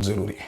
जरूरी है।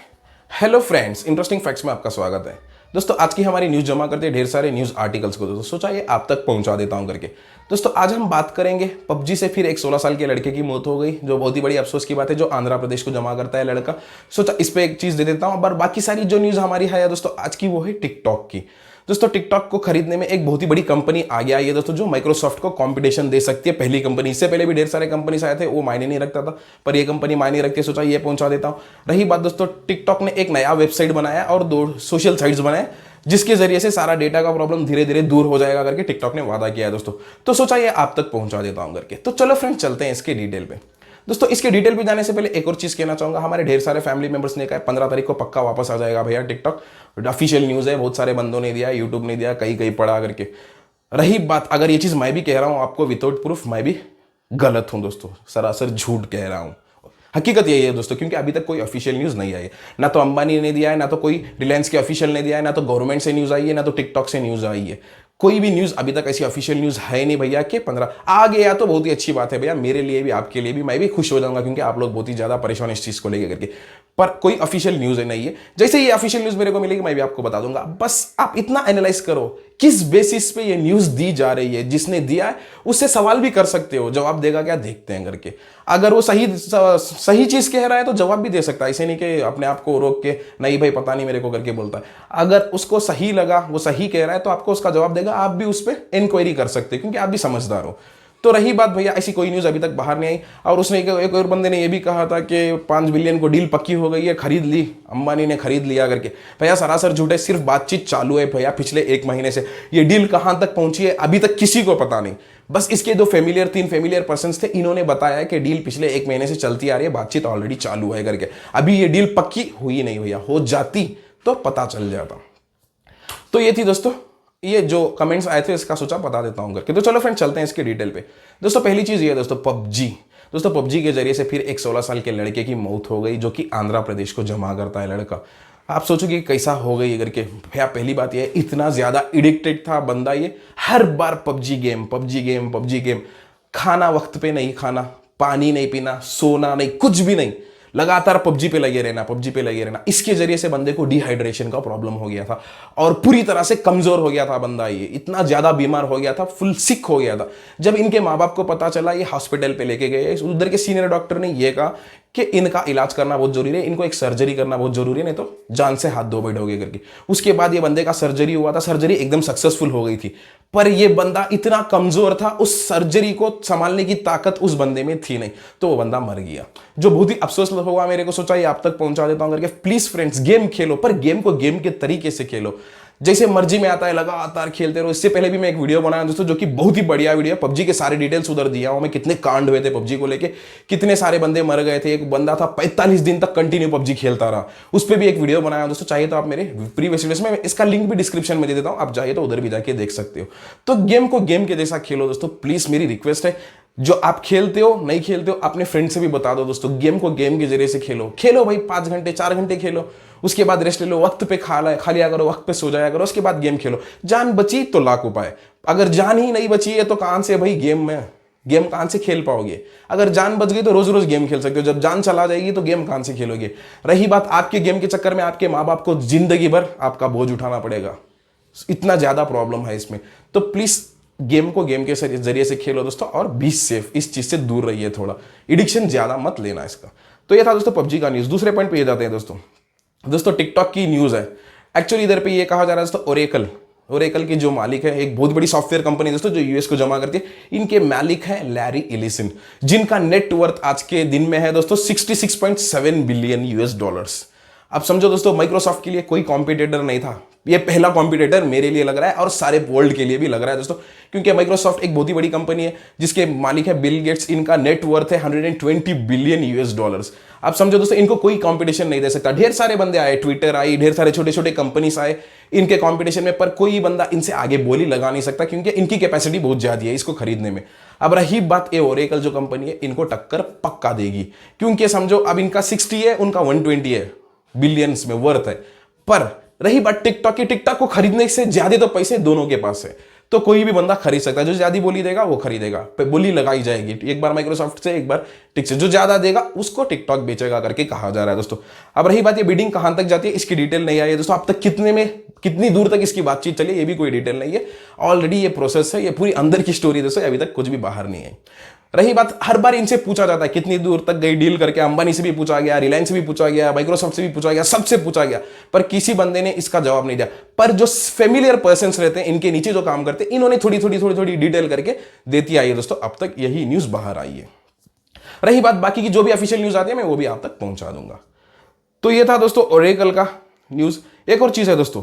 Hello friends, interesting facts में आपका स्वागत है। दोस्तों आज की हमारी न्यूज जमा करते हैं ढेर सारे न्यूज आर्टिकल्स को, दोस्तों सोचा ये आप तक पहुंचा देता हूं करके। दोस्तों आज हम बात करेंगे पबजी से फिर एक 16 साल के लड़के की मौत हो गई, जो बहुत ही बड़ी अफसोस की बात है, जो आंध्र प्रदेश को जमा करता है लड़का। सोचा इस पे एक चीज दे देता हूं, और बाकी सारी जो न्यूज हमारी है दोस्तों आज की, वो है टिकटॉक की। दोस्तों टिकटॉक को खरीदने में एक बहुत ही बड़ी कंपनी आगे आई है दोस्तों, जो माइक्रोसॉफ्ट को कंपटीशन दे सकती है। पहली कंपनी, इससे पहले भी ढेर सारे कंपनीज आए थे, वो मायने नहीं रखता था, पर ये कंपनी मायने रखती है। सोचा ये पहुंचा देता हूं। रही बात दोस्तों, टिकटॉक ने एक नया वेबसाइट बनाया और 2 सोशल साइट्स बनाए, जिसके जरिए से सारा डेटा का प्रॉब्लम धीरे धीरे दूर हो जाएगा करके टिकटॉक ने वादा किया है दोस्तों। तो सोचा ये आप तक पहुंचा देता हूं करके। तो चलो फ्रेंड्स चलते हैं इसके डिटेल पे। दोस्तों इसके डिटेल पे जाने से पहले एक और चीज कहना चाहूंगा, हमारे ढेर सारे फैमिली मेंबर्स ने कहा 15 तारीख को पक्का वापस आ जाएगा भैया टिकटॉक। ऑफिशियल न्यूज है, बहुत सारे बंदों ने दिया, यूट्यूब ने दिया, कहीं कहीं पढ़ा करके। रही बात, अगर ये चीज मैं भी कह रहा हूं आपको विदाउट प्रूफ, मैं भी गलत हूं दोस्तों, सरासर झूठ कह रहा हूं। हकीकत यही है दोस्तों, क्योंकि अभी तक कोई ऑफिशियल न्यूज नहीं आई है। ना तो अंबानी ने दिया है, ना तो कोई रिलायंस के ऑफिशियल ने दिया है, ना तो गवर्नमेंट से न्यूज आई है, ना तो टिकटॉक से न्यूज आई है। कोई भी न्यूज अभी तक ऐसी ऑफिशियल न्यूज है नहीं भैया कि 15 आ गया तो बहुत ही अच्छी बात है भैया, मेरे लिए भी आपके लिए भी, मैं भी खुश हो जाऊंगा, क्योंकि आप लोग बहुत ही ज्यादा परेशान इस चीज को लेकर करके। पर कोई ऑफिशियल न्यूज नहीं है। जैसे ये ऑफिशियल न्यूज मेरे को मिलेगी मैं भी आपको बता दूंगा। बस आप इतना एनालाइज करो किस बेसिस पे ये न्यूज दी जा रही है। जिसने दिया है उससे सवाल भी कर सकते हो, जवाब देगा क्या देखते हैं करके। अगर वो सही चीज कह रहा है तो जवाब भी दे सकता है, ऐसे नहीं कि अपने आप को रोक के नहीं भाई पता नहीं मेरे को करके बोलता है। अगर उसको सही लगा, वो सही कह रहा है, तो आपको उसका जवाब देगा, आप भी उस पर इंक्वायरी कर सकते हैं, क्योंकि आप भी समझदार हो। तो रही बात भैया, ऐसी कोई न्यूज अभी तक बाहर नहीं आई। और उसने एक और बंदे ने ये भी कहा था कि 5 बिलियन को डील पक्की हो गई है, खरीद ली, अंबानी ने खरीद लिया करके। भैया सरासर झूठ है, सिर्फ बातचीत चालू है भैया पिछले 1 महीने से। ये डील कहां तक पहुंची है अभी तक किसी को पता नहीं। बस इसके 3 फेमिलियर पर्सन्स थे, इन्होंने बताया है कि डील पिछले 1 महीने से चलती आ रही है, बातचीत ऑलरेडी चालू है करके। अभी ये डील पक्की हुई नहीं भैया, हो जाती तो पता चल जाता। तो ये थी दोस्तों, ये जो कमेंट्स आए थे इसका सोचा बता देता हूं करके। तो चलो फ्रेंड चलते हैं इसके डिटेल पे। दोस्तों पहली चीज ये है दोस्तों, पबजी। दोस्तों पबजी के जरिए से फिर एक 16 साल के लड़के की मौत हो गई, जो कि आंध्र प्रदेश को जमा करता है लड़का। आप सोचोगे कैसा हो गई करके। भैया पहली बात ये है, इतना ज्यादा एडिक्टेड था बंदा, ये हर बार PUBG game PUBG game PUBG game. खाना वक्त पे नहीं खाना, पानी नहीं पीना, सोना नहीं, कुछ भी नहीं, लगातार पबजी पे लगे रहना, पबजी पे लगे रहना। इसके जरिए से बंदे को डिहाइड्रेशन का प्रॉब्लम हो गया था, और पूरी तरह से कमजोर हो गया था बंदा। ये इतना ज्यादा बीमार हो गया था, फुल सिक हो गया था। जब इनके माँ बाप को पता चला, ये हॉस्पिटल पे लेके गए। उधर के सीनियर डॉक्टर ने यह कहा कि इनका इलाज करना बहुत जरूरी है, इनको एक सर्जरी करना बहुत जरूरी है, नहीं तो जान से हाथ धो बैठोगे करके। उसके बाद ये बंदे का सर्जरी हुआ था, सर्जरी एकदम सक्सेसफुल हो गई थी। पर ये बंदा इतना कमजोर था, उस सर्जरी को संभालने की ताकत उस बंदे में थी नहीं, तो वो बंदा मर गया, जो बहुत ही अफसोस हुआ मेरे को। सोचा ये आप तक पहुंचा देता हूं करके। प्लीज फ्रेंड्स गेम खेलो, पर गेम को गेम के तरीके से खेलो, जैसे मर्जी में आता है लगातार खेलते रहो। इससे पहले भी मैं एक वीडियो बनाया दोस्तों, जो कि बहुत ही बढ़िया वीडियो है। पबजी के सारे डिटेल्स उधर दिया हूं मैं, कितने कांड हुए थे पबजी को लेके, कितने सारे बंदे मर गए थे। एक बंदा था 45 दिन तक कंटिन्यू पबजी खेलता रहा, उस पर भी एक वीडियो बनाया दोस्तों। चाहिए तो आप मेरे प्रीवियस वीडियोस में, इसका लिंक भी डिस्क्रिप्शन में दे देता हूं, आप चाहिए तो उधर भी जाके देख सकते हो। तो गेम को गेम के जैसा खेलो दोस्तों, प्लीज मेरी रिक्वेस्ट है। जो आप खेलते हो नहीं खेलते हो, अपने फ्रेंड से भी बता दो दोस्तों, गेम को गेम के जरिए से खेलो। खेलो भाई 5 घंटे 4 घंटे खेलो, उसके बाद रेस्ट ले लो, वक्त पे खा लिया करो, वक्त पे सो जाया करो, उसके बाद गेम खेलो। जान बची तो लाख उपाय, अगर जान ही नहीं बची है तो कहां से भाई गेम कहां से खेल पाओगे। अगर जान बच गई तो रोज रोज गेम खेल सकते हो, जब जान चला जाएगी तो गेम कहां से खेलोगे। रही बात, आपके गेम के चक्कर में आपके माँ बाप को जिंदगी भर आपका बोझ उठाना पड़ेगा, इतना ज्यादा प्रॉब्लम है इसमें। तो प्लीज गेम को गेम के जरिए से खेलो दोस्तों, और बी सेफ, इस चीज से दूर रहिए, थोड़ा एडिक्शन ज्यादा मत लेना इसका। तो ये था दोस्तों पबजी का न्यूज। दूसरे पॉइंट पे ये जाते हैं दोस्तों टिकटॉक की न्यूज है। एक्चुअली इधर पे ये कहा जा रहा है दोस्तों, ओरेकल की जो मालिक है, एक बहुत बड़ी सॉफ्टवेयर कंपनी दोस्तों जो यूएस को जमा करती है, इनके मालिक है लैरी एलिसन, जिनका नेटवर्थ आज के दिन में है दोस्तों 66.7 बिलियन यूएस डॉलर्स। अब समझो दोस्तों, माइक्रोसॉफ्ट के लिए कोई कॉम्पिटिटर नहीं था, ये पहला कॉम्पिटिटर मेरे लिए लग रहा है, और सारे वर्ल्ड के लिए भी लग रहा है दोस्तों, क्योंकि माइक्रोसॉफ्ट एक बहुत ही बड़ी कंपनी है, जिसके मालिक है बिल गेट्स। इनका नेटवर्थ है 120 बिलियन यूएस डॉलर्स। आप समझो दोस्तों, इनको कोई कंपटीशन नहीं दे सकता। ढेर सारे बंदे आए, ट्विटर आई, ढेर सारे छोटे छोटे कंपनीज आए इनके कंपटीशन में, पर कोई बंदा इनसे आगे बोली लगा नहीं सकता, क्योंकि इनकी कैपेसिटी बहुत ज्यादा है इसको खरीदने में। अब रही बात, ये ओरेकल जो कंपनी है, इनको टक्कर पक्का देगी, क्योंकि समझो अब इनका 60 है, उनका 120 है बिलियंस में वर्थ है। पर रही बात टिकटॉक की, टिकटॉक को खरीदने से ज्यादा तो पैसे दोनों के पास है। तो कोई भी बंदा खरीद सकता है। जो ज्यादा बोली देगा वो खरीदेगा, बोली लगाई जाएगी एक बार माइक्रोसॉफ्ट से, एक बार टिक से। जो ज्यादा देगा उसको टिकटॉक बेचेगा करके कहा जा रहा है दोस्तों। अब रही बात ये बिडिंग कहां तक जाती है, इसकी डिटेल नहीं आई है दोस्तों। अब तक कितनी दूर तक इसकी बातचीत चली ये भी कोई डिटेल नहीं है। ऑलरेडी ये प्रोसेस है, ये पूरी अंदर की स्टोरी दोस्तों, अभी तक कुछ भी बाहर नहीं है। रही बात, हर बार इनसे पूछा जाता है कितनी दूर तक गई डील करके, अंबानी से भी पूछा गया, रिलायंस से भी पूछा गया, माइक्रोसॉफ्ट से भी पूछा गया, सबसे पूछा गया, पर किसी बंदे ने इसका जवाब नहीं दिया। पर जो फेमिलियर पर्सन्स रहते हैं, इनके नीचे जो काम करते हैं, इन्होंने थोड़ी डिटेल करके देती आई है दोस्तों। अब तक यही न्यूज बाहर आई है। रही बात बाकी की जो भी ऑफिशियल न्यूज आती है, मैं वो भी आप तक पहुंचा दूंगा। तो ये था दोस्तों ओरेकल का न्यूज। एक और चीज है दोस्तों,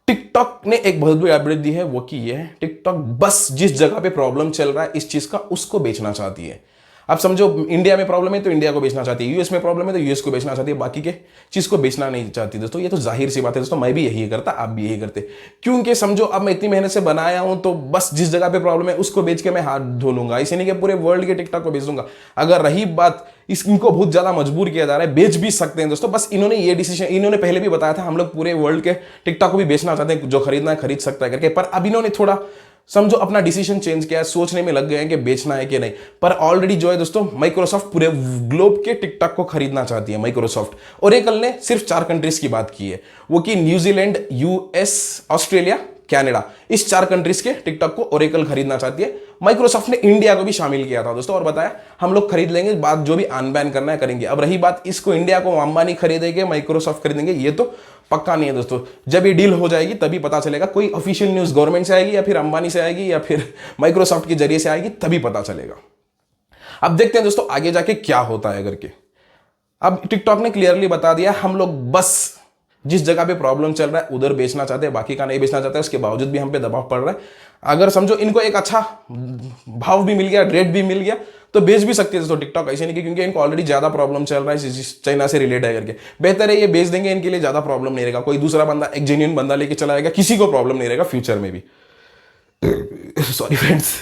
टिकटॉक ने एक बहुत बड़ी अपडेट दी है, वो की ये है, टिकटॉक बस जिस जगह पे प्रॉब्लम चल रहा है इस चीज का, उसको बेचना चाहती है। अब समझो इंडिया में प्रॉब्लम है तो इंडिया को बेचना चाहती है, यूएस में प्रॉब्लम है तो यूएस को बेचना चाहती है, बाकी के चीज को बेचना नहीं चाहती दोस्तों। ये तो जाहिर सी बात है दोस्तों, मैं भी यही करता, आप भी यही करते। क्योंकि समझो अब मैं इतनी मेहनत से बनाया हूं तो बस जिस जगह पे प्रॉब्लम है उसको बेच के मैं हाथ धो लूंगा, इसे नहीं कि पूरे वर्ल्ड के टिकटॉक को बेच दूंगा। अगर रही बात इनको बहुत ज्यादा मजबूर किया जा रहा है, बेच भी सकते हैं दोस्तों। बस इन्होंने ये डिसीजन, इन्होंने पहले भी बताया था हम लोग पूरे वर्ल्ड के टिकटॉक को भी बेचना चाहते हैं, जो खरीदना है खरीद सकता है करके। पर अब इन्होंने थोड़ा समझो अपना डिसीजन चेंज किया है, सोचने में लग गए हैं कि बेचना है कि नहीं। पर ऑलरेडी जो है दोस्तों, माइक्रोसॉफ्ट पूरे ग्लोब के टिकटॉक को खरीदना चाहती है माइक्रोसॉफ्ट। ओरेकल ने सिर्फ 4 कंट्रीज की बात की है, वो की न्यूजीलैंड, यूएस, ऑस्ट्रेलिया, कनाडा। इस 4 कंट्रीज के टिकटॉक को ओरेकल खरीदना चाहती है। माइक्रोसॉफ्ट ने इंडिया को भी शामिल किया था दोस्तों और बताया हम लोग खरीद लेंगे, बात जो भी अनबैन करना है करेंगे। अब रही बात इसको इंडिया को अंबानी खरीदेंगे, माइक्रोसॉफ्ट खरीदेंगे, ये तो पक्का नहीं है दोस्तों। जब ये डील हो जाएगी तभी पता चलेगा। कोई ऑफिशियल न्यूज गवर्नमेंट से आएगी या फिर अंबानी से आएगी या फिर माइक्रोसॉफ्ट के जरिए से आएगी, तभी पता चलेगा। अब देखते हैं दोस्तों आगे जाके क्या होता है करके। अब टिकटॉक ने क्लियरली बता दिया हम लोग बस जिस जगह पे प्रॉब्लम चल रहा है उधर बेचना चाहते हैं, बाकी का नहीं बेचना चाहते हैं। उसके बावजूद भी हम पे दबाव पड़ रहा है। अगर समझो इनको एक अच्छा भाव भी मिल गया, रेट भी मिल गया, तो बेच भी सकते हैं दोस्तों टिकटॉक, ऐसे नहीं कि क्योंकि इनको ऑलरेडी ज्यादा प्रॉब्लम चल रहा है चाइना से रिलेट है करके। बेहतर है ये बेच देंगे, इनके लिए ज्यादा प्रॉब्लम नहीं रहेगा। कोई दूसरा बंदा, एक जेन्युइन बंदा लेके चला आएगा, किसी को प्रॉब्लम नहीं रहेगा फ्यूचर में भी। Sorry friends.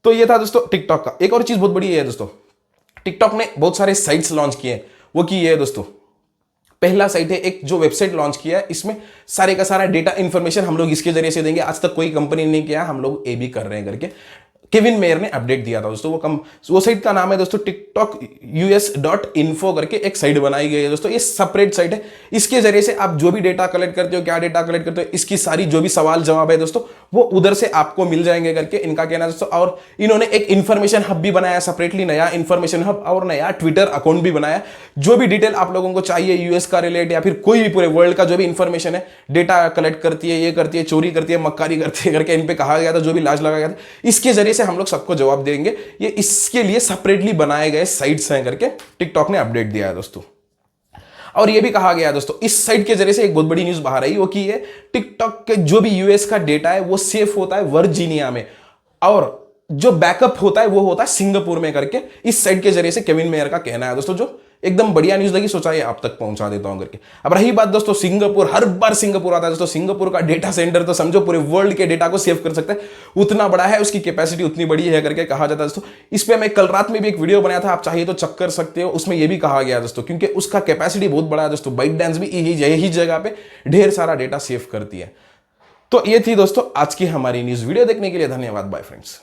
तो ये था दोस्तों टिकटॉक का। एक और चीज बहुत बड़ी है दोस्तों, टिकटॉक ने बहुत सारे साइट्स लॉन्च किए हैं, वो की ये है दोस्तों। पहला साइट है एक जो वेबसाइट लॉन्च किया है, इसमें सारे का सारा डेटा इंफॉर्मेशन हम लोग इसके जरिए से देंगे। आज तक कोई कंपनी नहीं किया, हम लोग ये भी कर रहे हैं करके केविन मेयर ने अपडेट दिया था दोस्तों। वो साइट का नाम है दोस्तों tiktokus.info करके एक साइट बनाई गई है दोस्तों। ये सेपरेट साइट है, इसके जरिए से आप जो भी डेटा कलेक्ट करते हो, क्या डेटा कलेक्ट करते हो, इसकी सारी जो भी सवाल जवाब है दोस्तों वो उधर से आपको मिल जाएंगे करके इनका कहना है दोस्तों। और इन्होंने एक इंफॉर्मेशन हब भी बनाया सेपरेटली, नया इंफॉर्मेशन हब और नया ट्विटर अकाउंट भी बनाया। जो भी डिटेल आप लोगों को चाहिए यूएस का रिलेट या फिर कोई भी पूरे वर्ल्ड का जो भी इंफॉर्मेशन है, डेटा कलेक्ट करती है, ये करती है, चोरी करती है, मक्कारी करती है करके इन पे कहा गया था, जो भी लाज लगाया गया था, इसके जरिए से हम लोग सबको जवाब देंगे। ये इसके लिए सेपरेटली बनाए गए साइट्स हैं करके टिकटॉक ने अपडेट दिया है दोस्तों। और ये भी कहा गया दोस्तों इस साइट के जरिए से एक बहुत बड़ी न्यूज बाहर आई, वो की है टिकटॉक के जो भी यूएस का डेटा है वो सेफ होता है वर्जीनिया में, और जो बैकअप होता है वो होता है सिंगापुर में करके इस साइट के जरिए से केविन मेयर का कहना है दोस्तों। जो एकदम बढ़िया न्यूज लगी, सोचा ये आप तक पहुंचा देता हूं करके। अब रही बात दोस्तों सिंगापुर, हर बार सिंगापुर आता है दोस्तों। सिंगापुर का डेटा सेंटर तो समझो पूरे वर्ल्ड के डेटा को सेव कर सकता है, उतना बड़ा है, उसकी कैपेसिटी उतनी बड़ी है करके कहा जाता है दोस्तों। इस पे मैं कल रात में भी एक वीडियो बनाया था, आप चाहिए तो चेक कर सकते हो, उसमें यह भी कहा गया दोस्तों, क्योंकि उसका कैपेसिटी बहुत बड़ा है दोस्तों। बाइटडांस भी यही जगह पे ढेर सारा डेटा सेव करती है। तो ये थी दोस्तों आज की हमारी न्यूज। वीडियो देखने के लिए धन्यवाद, बाय फ्रेंड्स।